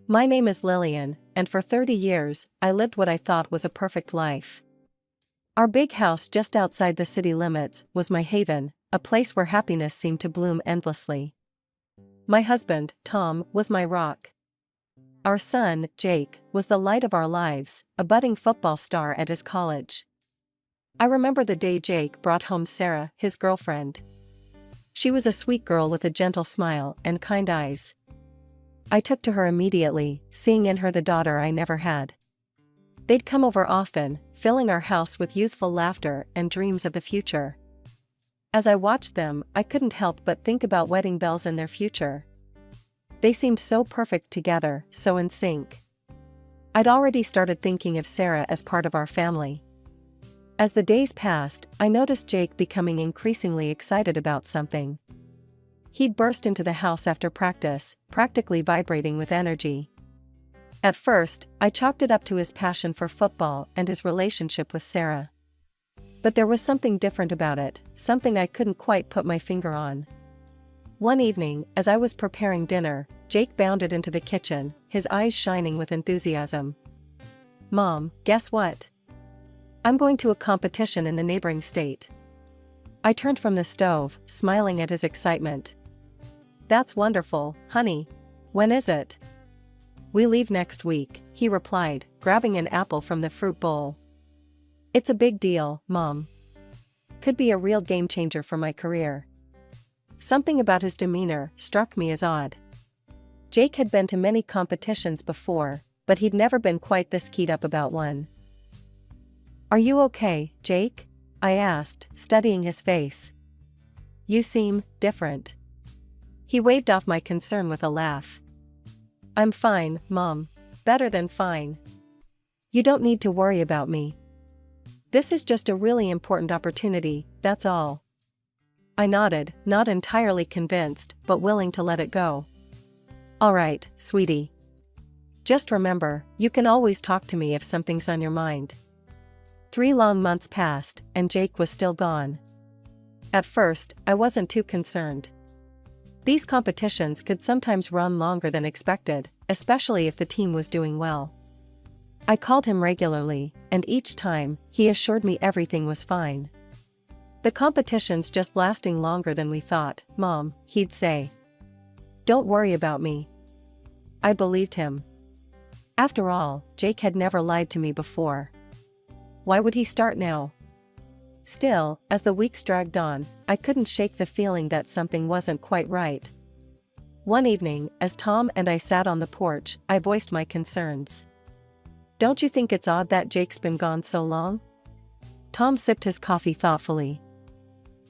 My name is Lillian, and for 30 years, I lived what I thought was a perfect life. Our big house just outside the city limits was my haven, a place where happiness seemed to bloom endlessly. My husband, Tom, was my rock. Our son, Jake, was the light of our lives, a budding football star at his college. I remember the day Jake brought home Sarah, his girlfriend. She was a sweet girl with a gentle smile and kind eyes. I took to her immediately, seeing in her the daughter I never had. They'd come over often, filling our house with youthful laughter and dreams of the future. As I watched them, I couldn't help but think about wedding bells and their future. They seemed so perfect together, so in sync. I'd already started thinking of Sarah as part of our family. As the days passed, I noticed Jake becoming increasingly excited about something. He'd burst into the house after practice, practically vibrating with energy. At first, I chalked it up to his passion for football and his relationship with Sarah. But there was something different about it, something I couldn't quite put my finger on. One evening, as I was preparing dinner, Jake bounded into the kitchen, his eyes shining with enthusiasm. "Mom, guess what? I'm going to a competition in the neighboring state." I turned from the stove, smiling at his excitement. "That's wonderful, honey. When is it?" "We leave next week," he replied, grabbing an apple from the fruit bowl. "It's a big deal, Mom. Could be a real game changer for my career." Something about his demeanor struck me as odd. Jake had been to many competitions before, but he'd never been quite this keyed up about one. "Are you okay, Jake?" I asked, studying his face. "You seem different." He waved off my concern with a laugh. "I'm fine, Mom. Better than fine. You don't need to worry about me. This is just a really important opportunity, that's all." I nodded, not entirely convinced, but willing to let it go. "All right, sweetie. Just remember, you can always talk to me if something's on your mind." 3 long months passed, and Jake was still gone. At first, I wasn't too concerned. These competitions could sometimes run longer than expected, especially if the team was doing well. I called him regularly, and each time, he assured me everything was fine. "The competition's just lasting longer than we thought, Mom," he'd say. "Don't worry about me." I believed him. After all, Jake had never lied to me before. Why would he start now? Still, as the weeks dragged on, I couldn't shake the feeling that something wasn't quite right. One evening, as Tom and I sat on the porch, I voiced my concerns. "Don't you think it's odd that Jake's been gone so long?" Tom sipped his coffee thoughtfully.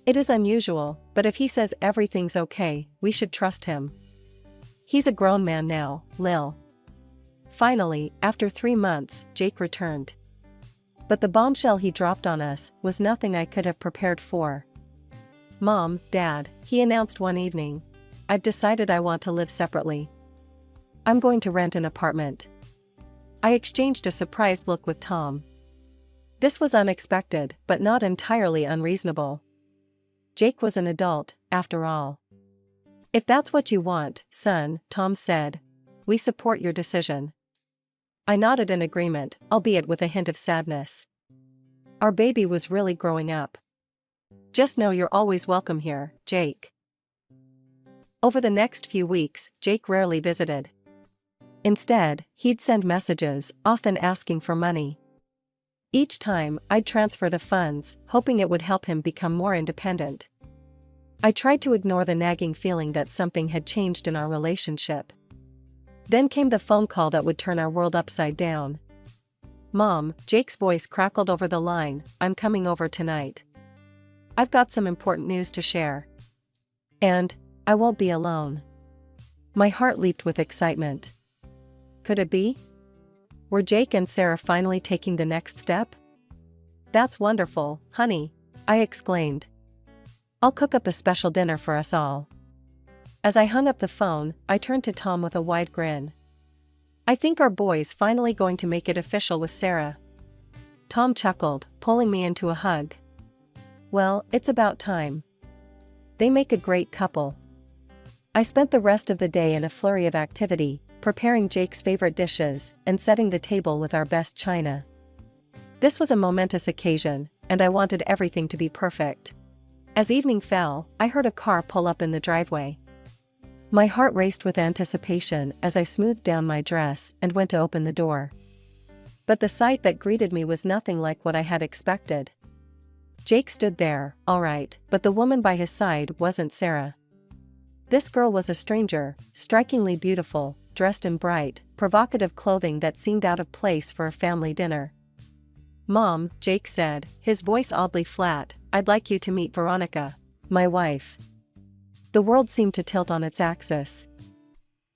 "It is unusual, but if he says everything's okay, we should trust him. He's a grown man now, Lil." Finally, after 3 months, Jake returned. But the bombshell he dropped on us was nothing I could have prepared for. "Mom, Dad," he announced one evening, "I've decided I want to live separately. I'm going to rent an apartment." I exchanged a surprised look with Tom. This was unexpected, but not entirely unreasonable. Jake was an adult, after all. "If that's what you want, son," Tom said, "we support your decision." I nodded in agreement, albeit with a hint of sadness. Our baby was really growing up. "Just know you're always welcome here, Jake." Over the next few weeks, Jake rarely visited. Instead, he'd send messages, often asking for money. Each time, I'd transfer the funds, hoping it would help him become more independent. I tried to ignore the nagging feeling that something had changed in our relationship. Then came the phone call that would turn our world upside down. "Mom," Jake's voice crackled over the line, "I'm coming over tonight. I've got some important news to share. And I won't be alone." My heart leaped with excitement. Could it be? Were Jake and Sarah finally taking the next step? "That's wonderful, honey," I exclaimed. "I'll cook up a special dinner for us all." As I hung up the phone, I turned to Tom with a wide grin. "I think our boy's finally going to make it official with Sarah." Tom chuckled, pulling me into a hug. "Well, it's about time. They make a great couple." I spent the rest of the day in a flurry of activity, preparing Jake's favorite dishes, and setting the table with our best china. This was a momentous occasion, and I wanted everything to be perfect. As evening fell, I heard a car pull up in the driveway. My heart raced with anticipation as I smoothed down my dress and went to open the door. But the sight that greeted me was nothing like what I had expected. Jake stood there, all right, but the woman by his side wasn't Sarah. This girl was a stranger, strikingly beautiful, dressed in bright, provocative clothing that seemed out of place for a family dinner. "Mom," Jake said, his voice oddly flat, "I'd like you to meet Veronica, my wife." The world seemed to tilt on its axis.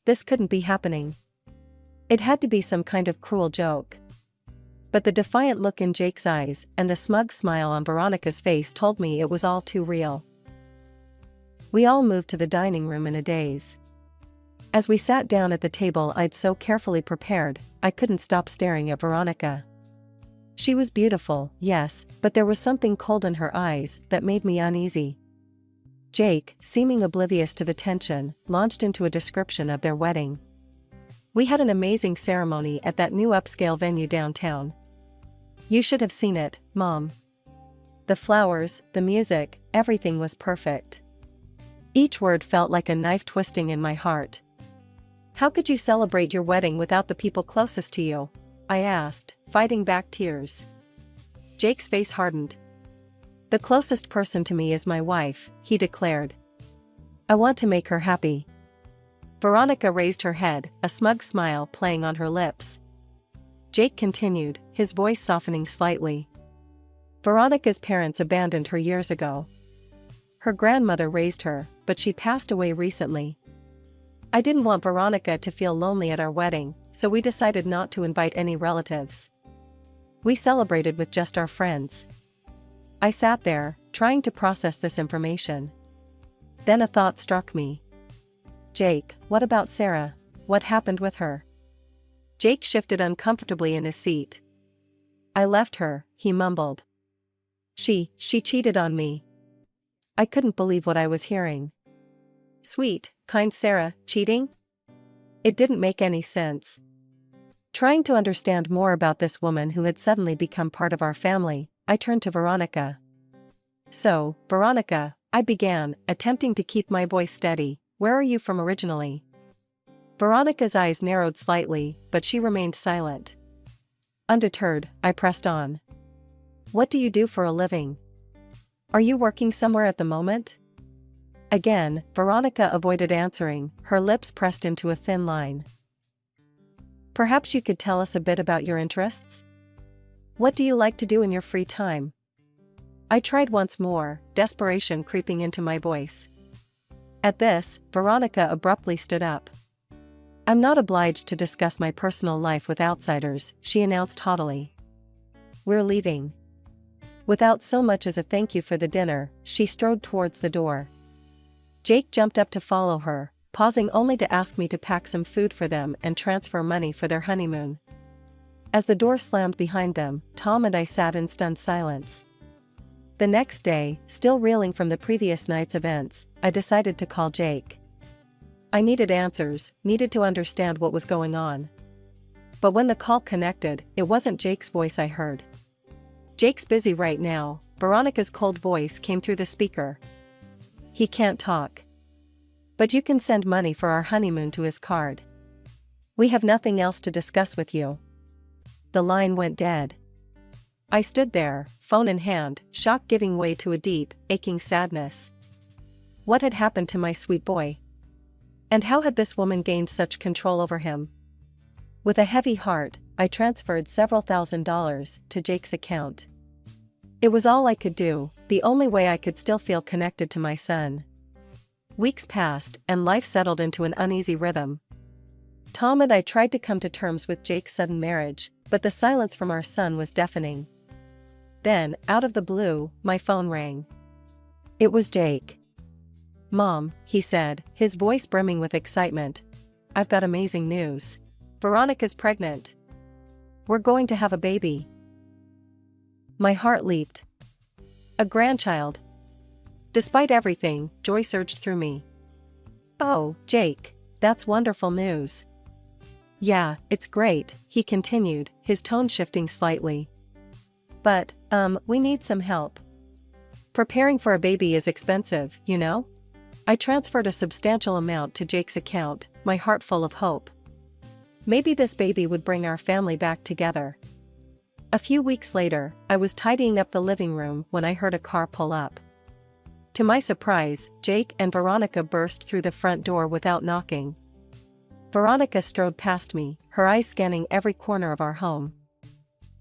This couldn't be happening. It had to be some kind of cruel joke. But the defiant look in Jake's eyes and the smug smile on Veronica's face told me it was all too real. We all moved to the dining room in a daze. As we sat down at the table I'd so carefully prepared, I couldn't stop staring at Veronica. She was beautiful, yes, but there was something cold in her eyes that made me uneasy. Jake, seeming oblivious to the tension, launched into a description of their wedding. "We had an amazing ceremony at that new upscale venue downtown. You should have seen it, Mom. The flowers, the music, everything was perfect." Each word felt like a knife twisting in my heart. "How could you celebrate your wedding without the people closest to you?" I asked, fighting back tears. Jake's face hardened. "The closest person to me is my wife," he declared. "I want to make her happy." Veronica raised her head, a smug smile playing on her lips. Jake continued, his voice softening slightly. "Veronica's parents abandoned her years ago. Her grandmother raised her, but she passed away recently. I didn't want Veronica to feel lonely at our wedding, so we decided not to invite any relatives. We celebrated with just our friends." I sat there, trying to process this information. Then a thought struck me. "Jake, what about Sarah? What happened with her?" Jake shifted uncomfortably in his seat. "I left her," he mumbled. She cheated on me." I couldn't believe what I was hearing. Sweet, kind Sarah, cheating? It didn't make any sense. Trying to understand more about this woman who had suddenly become part of our family, I turned to Veronica. "So, Veronica," I began, attempting to keep my voice steady, "where are you from originally?" Veronica's eyes narrowed slightly, but she remained silent. Undeterred, I pressed on. "What do you do for a living? Are you working somewhere at the moment?" Again, Veronica avoided answering, her lips pressed into a thin line. "Perhaps you could tell us a bit about your interests? What do you like to do in your free time?" I tried once more, desperation creeping into my voice. At this, Veronica abruptly stood up. "I'm not obliged to discuss my personal life with outsiders," she announced haughtily. "We're leaving." Without so much as a thank you for the dinner, she strode towards the door. Jake jumped up to follow her, pausing only to ask me to pack some food for them and transfer money for their honeymoon. As the door slammed behind them, Tom and I sat in stunned silence. The next day, still reeling from the previous night's events, I decided to call Jake. I needed answers, needed to understand what was going on. But when the call connected, it wasn't Jake's voice I heard. "Jake's busy right now," Veronica's cold voice came through the speaker. "He can't talk. But you can send money for our honeymoon to his card. We have nothing else to discuss with you." The line went dead. I stood there, phone in hand, shock giving way to a deep, aching sadness. What had happened to my sweet boy? And how had this woman gained such control over him? With a heavy heart, I transferred several $1,000s to Jake's account. It was all I could do, the only way I could still feel connected to my son. Weeks passed, and life settled into an uneasy rhythm. Tom and I tried to come to terms with Jake's sudden marriage, but the silence from our son was deafening. Then, out of the blue, my phone rang. It was Jake. "Mom," he said, his voice brimming with excitement. "I've got amazing news. Veronica's pregnant. We're going to have a baby." My heart leaped. A grandchild. Despite everything, joy surged through me. "Oh, Jake, that's wonderful news. Yeah, it's great, he continued, his tone shifting slightly. But, we need some help. Preparing for a baby is expensive, you know? I transferred a substantial amount to Jake's account, my heart full of hope. Maybe this baby would bring our family back together. A few weeks later, I was tidying up the living room when I heard a car pull up. To my surprise, Jake and Veronica burst through the front door without knocking. Veronica strode past me, her eyes scanning every corner of our home.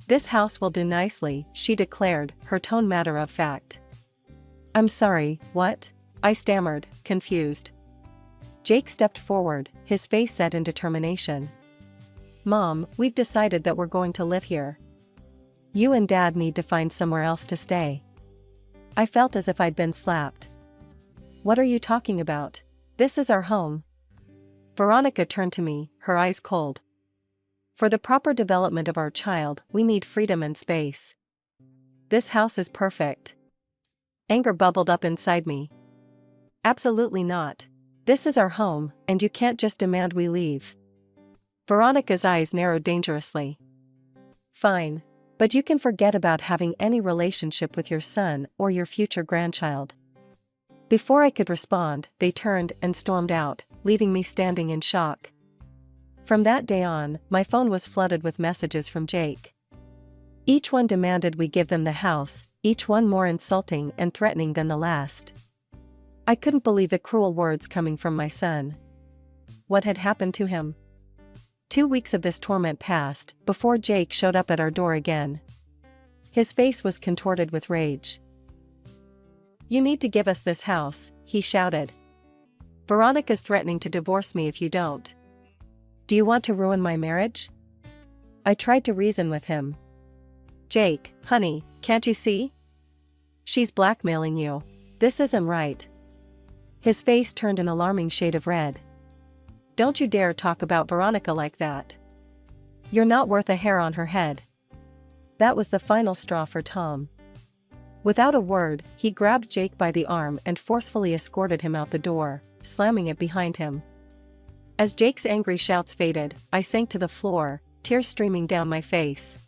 "This house will do nicely," she declared, her tone matter of fact. "I'm sorry, what?" I stammered, confused. Jake stepped forward, his face set in determination. "Mom, we've decided that we're going to live here. You and Dad need to find somewhere else to stay." I felt as if I'd been slapped. "What are you talking about? This is our home." Veronica turned to me, her eyes cold. "For the proper development of our child, we need freedom and space. This house is perfect." Anger bubbled up inside me. "Absolutely not. This is our home, and you can't just demand we leave." Veronica's eyes narrowed dangerously. "Fine. But you can forget about having any relationship with your son or your future grandchild." Before I could respond, they turned and stormed out, leaving me standing in shock. From that day on, my phone was flooded with messages from Jake. Each one demanded we give them the house, each one more insulting and threatening than the last. I couldn't believe the cruel words coming from my son. What had happened to him? 2 weeks of this torment passed, before Jake showed up at our door again. His face was contorted with rage. "You need to give us this house," he shouted. "Veronica's threatening to divorce me if you don't. Do you want to ruin my marriage?" I tried to reason with him. "Jake, honey, can't you see? She's blackmailing you. This isn't right." His face turned an alarming shade of red. "Don't you dare talk about Veronica like that. You're not worth a hair on her head." That was the final straw for Tom. Without a word, he grabbed Jake by the arm and forcefully escorted him out the door, slamming it behind him. As Jake's angry shouts faded, I sank to the floor, tears streaming down my face.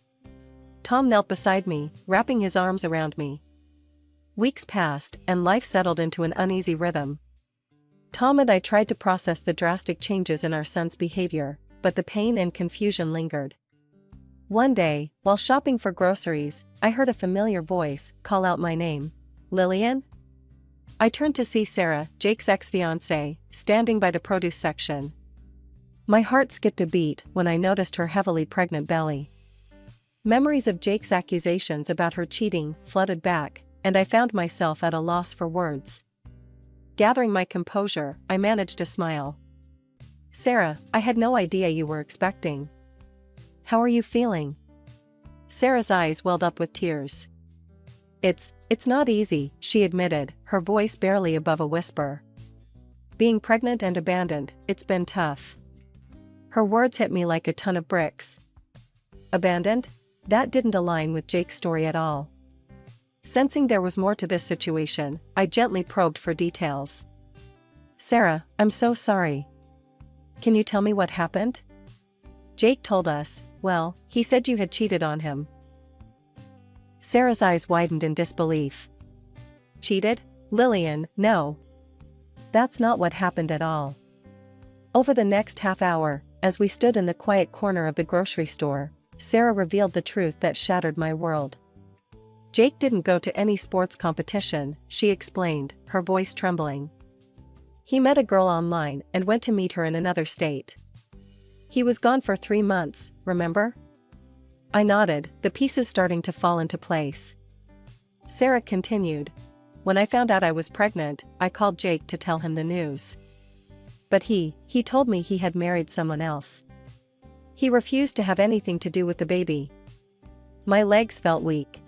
Tom knelt beside me, wrapping his arms around me. Weeks passed, and life settled into an uneasy rhythm. Tom and I tried to process the drastic changes in our son's behavior, but the pain and confusion lingered. One day, while shopping for groceries, I heard a familiar voice call out my name. "Lillian?" I turned to see Sarah, Jake's ex-fiancée, standing by the produce section. My heart skipped a beat when I noticed her heavily pregnant belly. Memories of Jake's accusations about her cheating flooded back, and I found myself at a loss for words. Gathering my composure, I managed to smile. "Sarah, I had no idea you were expecting. How are you feeling?" Sarah's eyes welled up with tears. It's not easy," she admitted, her voice barely above a whisper. "Being pregnant and abandoned, it's been tough." Her words hit me like a ton of bricks. Abandoned? That didn't align with Jake's story at all. Sensing there was more to this situation, I gently probed for details. "Sarah, I'm so sorry. Can you tell me what happened?" "Jake told us, well, he said you had cheated on him." Sarah's eyes widened in disbelief. "Cheated? Lillian, no. That's not what happened at all." Over the next half hour, as we stood in the quiet corner of the grocery store, Sarah revealed the truth that shattered my world. "Jake didn't go to any sports competition," she explained, her voice trembling. "He met a girl online and went to meet her in another state. He was gone for 3 months, remember?" I nodded, the pieces starting to fall into place. Sarah continued. "When I found out I was pregnant, I called Jake to tell him the news. But he told me he had married someone else. He refused to have anything to do with the baby." My legs felt weak.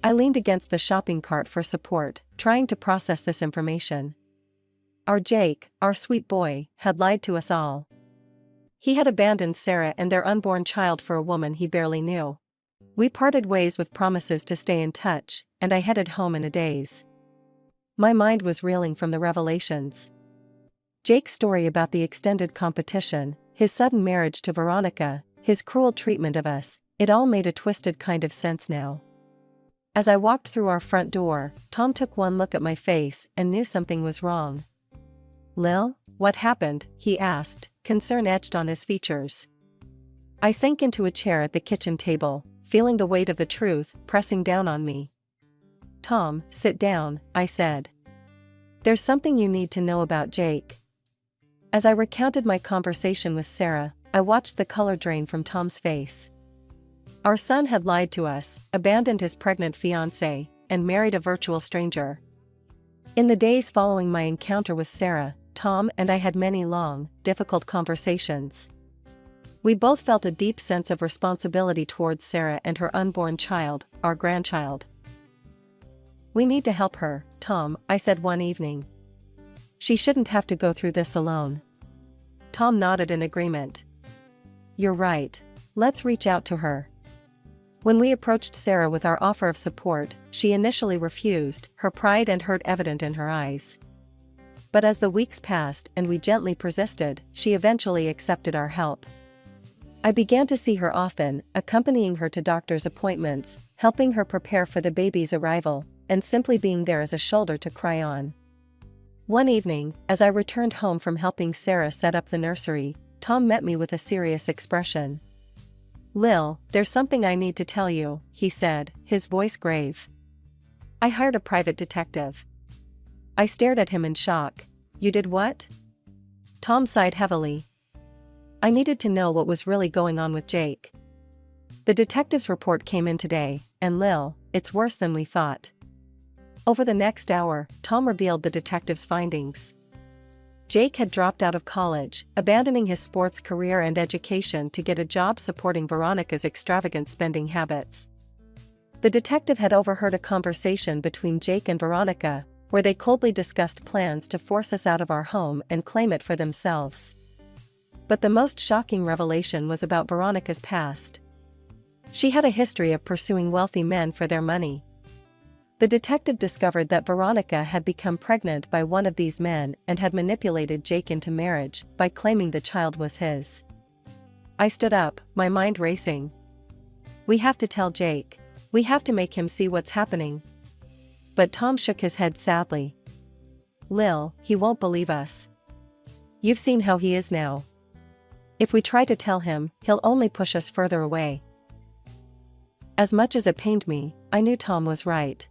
I leaned against the shopping cart for support, trying to process this information. Our Jake, our sweet boy, had lied to us all. He had abandoned Sarah and their unborn child for a woman he barely knew. We parted ways with promises to stay in touch, and I headed home in a daze. My mind was reeling from the revelations. Jake's story about the extended competition, his sudden marriage to Veronica, his cruel treatment of us, it all made a twisted kind of sense now. As I walked through our front door, Tom took one look at my face and knew something was wrong. "Lil, what happened?" he asked, concern etched on his features. I sank into a chair at the kitchen table, feeling the weight of the truth pressing down on me. "Tom, sit down," I said. "There's something you need to know about Jake." As I recounted my conversation with Sarah, I watched the color drain from Tom's face. Our son had lied to us, abandoned his pregnant fiancée, and married a virtual stranger. In the days following my encounter with Sarah, Tom and I had many long, difficult conversations. We both felt a deep sense of responsibility towards Sarah and her unborn child, our grandchild. "We need to help her, Tom," I said one evening. "She shouldn't have to go through this alone." Tom nodded in agreement. "You're right. Let's reach out to her." When we approached Sarah with our offer of support, she initially refused, her pride and hurt evident in her eyes. But as the weeks passed and we gently persisted, she eventually accepted our help. I began to see her often, accompanying her to doctor's appointments, helping her prepare for the baby's arrival, and simply being there as a shoulder to cry on. One evening, as I returned home from helping Sarah set up the nursery, Tom met me with a serious expression. "Lil, there's something I need to tell you," he said, his voice grave. "I hired a private detective." I stared at him in shock. "You did what?" Tom sighed heavily. "I needed to know what was really going on with Jake. The detective's report came in today, and Lil, it's worse than we thought." Over the next hour, Tom revealed the detective's findings. Jake had dropped out of college, abandoning his sports career and education to get a job supporting Veronica's extravagant spending habits. The detective had overheard a conversation between Jake and Veronica, where they coldly discussed plans to force us out of our home and claim it for themselves. But the most shocking revelation was about Veronica's past. She had a history of pursuing wealthy men for their money. The detective discovered that Veronica had become pregnant by one of these men and had manipulated Jake into marriage by claiming the child was his. I stood up, my mind racing. "We have to tell Jake. We have to make him see what's happening." But Tom shook his head sadly. "Lil, he won't believe us. You've seen how he is now. If we try to tell him, he'll only push us further away." As much as it pained me, I knew Tom was right.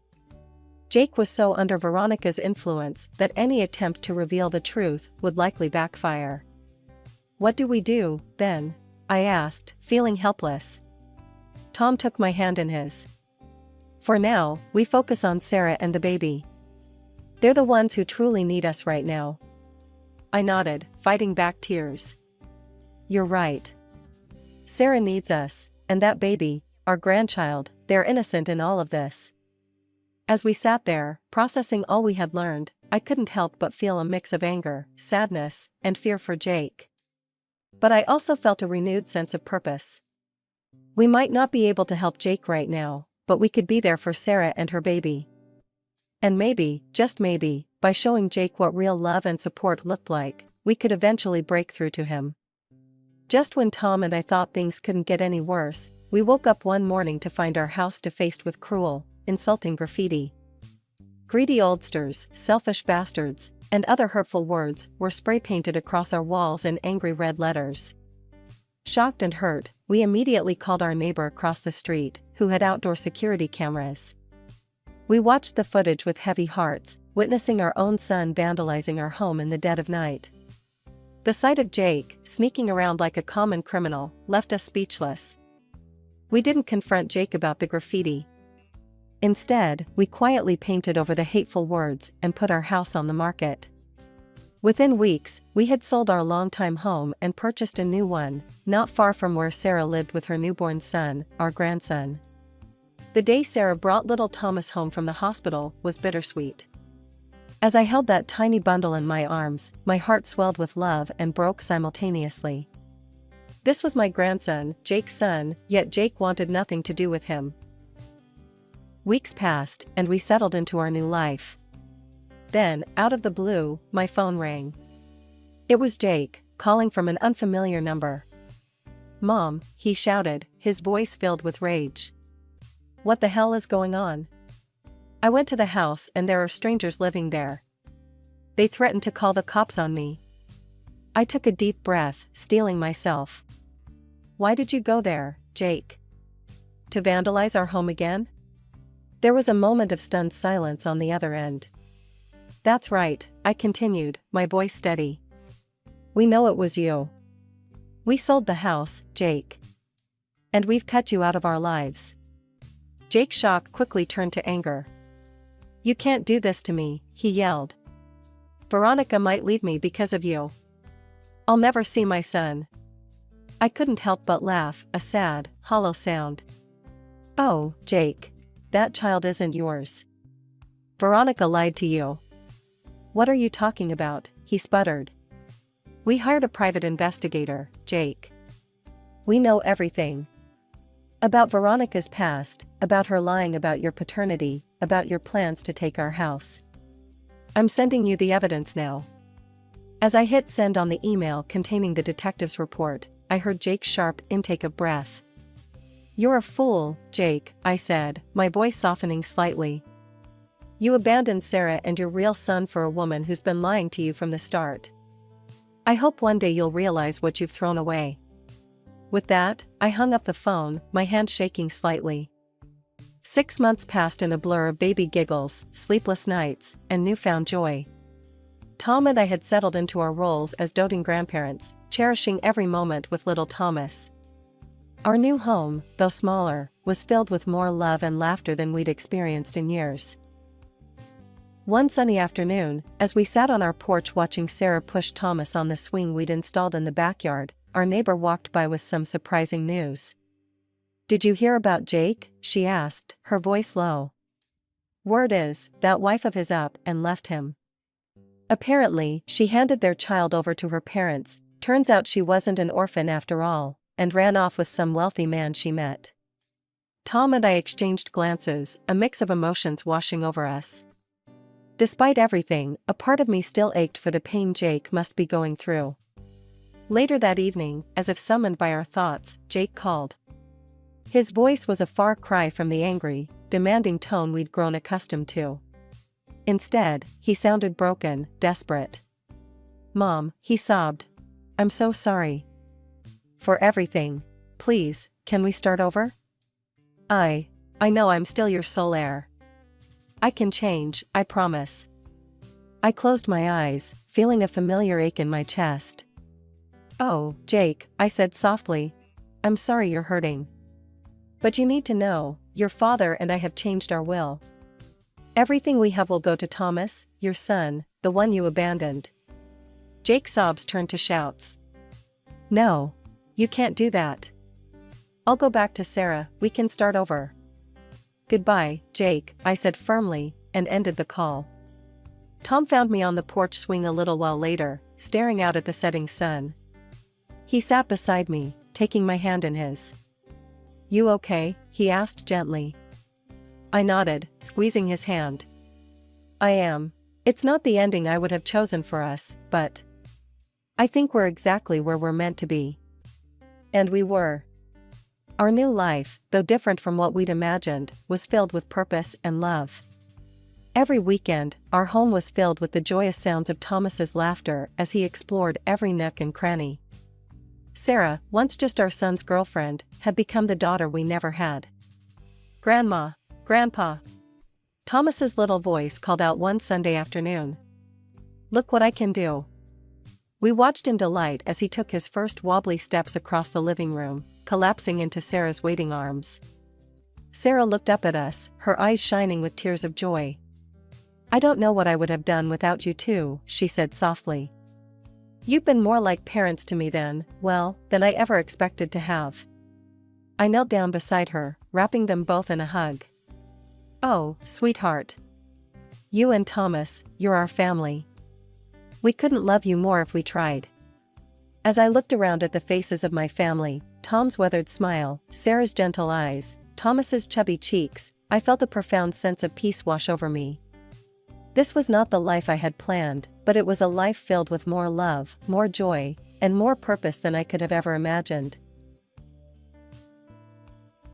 Jake was so under Veronica's influence that any attempt to reveal the truth would likely backfire. "What do we do, then?" I asked, feeling helpless. Tom took my hand in his. "For now, we focus on Sarah and the baby. They're the ones who truly need us right now." I nodded, fighting back tears. "You're right. Sarah needs us, and that baby, our grandchild, they're innocent in all of this." As we sat there, processing all we had learned, I couldn't help but feel a mix of anger, sadness, and fear for Jake. But I also felt a renewed sense of purpose. We might not be able to help Jake right now, but we could be there for Sarah and her baby. And maybe, just maybe, by showing Jake what real love and support looked like, we could eventually break through to him. Just when Tom and I thought things couldn't get any worse, we woke up one morning to find our house defaced with cruel, insulting graffiti. "Greedy oldsters, selfish bastards," and other hurtful words were spray-painted across our walls in angry red letters. Shocked and hurt, we immediately called our neighbor across the street, who had outdoor security cameras. We watched the footage with heavy hearts, witnessing our own son vandalizing our home in the dead of night. The sight of Jake, sneaking around like a common criminal, left us speechless. We didn't confront Jake about the graffiti. Instead, we quietly painted over the hateful words and put our house on the market. Within weeks, we had sold our longtime home and purchased a new one, not far from where Sarah lived with her newborn son, our grandson. The day Sarah brought little Thomas home from the hospital was bittersweet. As I held that tiny bundle in my arms, my heart swelled with love and broke simultaneously. This was my grandson, Jake's son, yet Jake wanted nothing to do with him. Weeks passed, and we settled into our new life. Then, out of the blue, my phone rang. It was Jake, calling from an unfamiliar number. "Mom," he shouted, his voice filled with rage. "What the hell is going on?" I went to the house and there are strangers living there. They threatened to call the cops on me. I took a deep breath, steeling myself. "Why did you go there, Jake? To vandalize our home again?" There was a moment of stunned silence on the other end. "That's right," I continued, my voice steady. "We know it was you. We sold the house, Jake. And we've cut you out of our lives." Jake's shock quickly turned to anger. "You can't do this to me," he yelled. "Veronica might leave me because of you. I'll never see my son." I couldn't help but laugh, a sad, hollow sound. "Oh, Jake. That child isn't yours. Veronica lied to you." "What are you talking about?" he sputtered. "We hired a private investigator, Jake. We know everything. About Veronica's past, about her lying about your paternity, about your plans to take our house. I'm sending you the evidence now." As I hit send on the email containing the detective's report, I heard Jake's sharp intake of breath. "You're a fool, Jake," I said, my voice softening slightly. "You abandoned Sarah and your real son for a woman who's been lying to you from the start. I hope one day you'll realize what you've thrown away." With that, I hung up the phone, my hand shaking slightly. 6 months passed in a blur of baby giggles, sleepless nights, and newfound joy. Tom and I had settled into our roles as doting grandparents, cherishing every moment with little Thomas. Our new home, though smaller, was filled with more love and laughter than we'd experienced in years. One sunny afternoon, as we sat on our porch watching Sarah push Thomas on the swing we'd installed in the backyard, our neighbor walked by with some surprising news. "Did you hear about Jake?" she asked, her voice low. "Word is, that wife of his up and left him. Apparently, she handed their child over to her parents, turns out she wasn't an orphan after all, and ran off with some wealthy man she met." Tom and I exchanged glances, a mix of emotions washing over us. Despite everything, a part of me still ached for the pain Jake must be going through. Later that evening, as if summoned by our thoughts, Jake called. His voice was a far cry from the angry, demanding tone we'd grown accustomed to. Instead, he sounded broken, desperate. "Mom," he sobbed. "I'm so sorry. For everything. Please, can we start over? I know I'm still your sole heir. I can change, I promise." I closed my eyes, feeling a familiar ache in my chest. "Oh, Jake," I said softly. "I'm sorry you're hurting. But you need to know, your father and I have changed our will. Everything we have will go to Thomas, your son, the one you abandoned." Jake's sobs turned to shouts. "No. You can't do that. I'll go back to Sarah, we can start over." "Goodbye, Jake," I said firmly, and ended the call. Tom found me on the porch swing a little while later, staring out at the setting sun. He sat beside me, taking my hand in his. "You okay?" he asked gently. I nodded, squeezing his hand. "I am. It's not the ending I would have chosen for us, but I think we're exactly where we're meant to be." And we were. Our new life, though different from what we'd imagined, was filled with purpose and love. Every weekend, our home was filled with the joyous sounds of Thomas's laughter as he explored every nook and cranny. Sarah, once just our son's girlfriend, had become the daughter we never had. "Grandma, Grandpa." Thomas's little voice called out one Sunday afternoon. "Look what I can do." We watched in delight as he took his first wobbly steps across the living room, collapsing into Sarah's waiting arms. Sarah looked up at us, her eyes shining with tears of joy. "I don't know what I would have done without you two," she said softly. "You've been more like parents to me than I ever expected to have." I knelt down beside her, wrapping them both in a hug. "Oh, sweetheart. You and Thomas, you're our family. We couldn't love you more if we tried." As I looked around at the faces of my family, Tom's weathered smile, Sarah's gentle eyes, Thomas's chubby cheeks, I felt a profound sense of peace wash over me. This was not the life I had planned, but it was a life filled with more love, more joy, and more purpose than I could have ever imagined.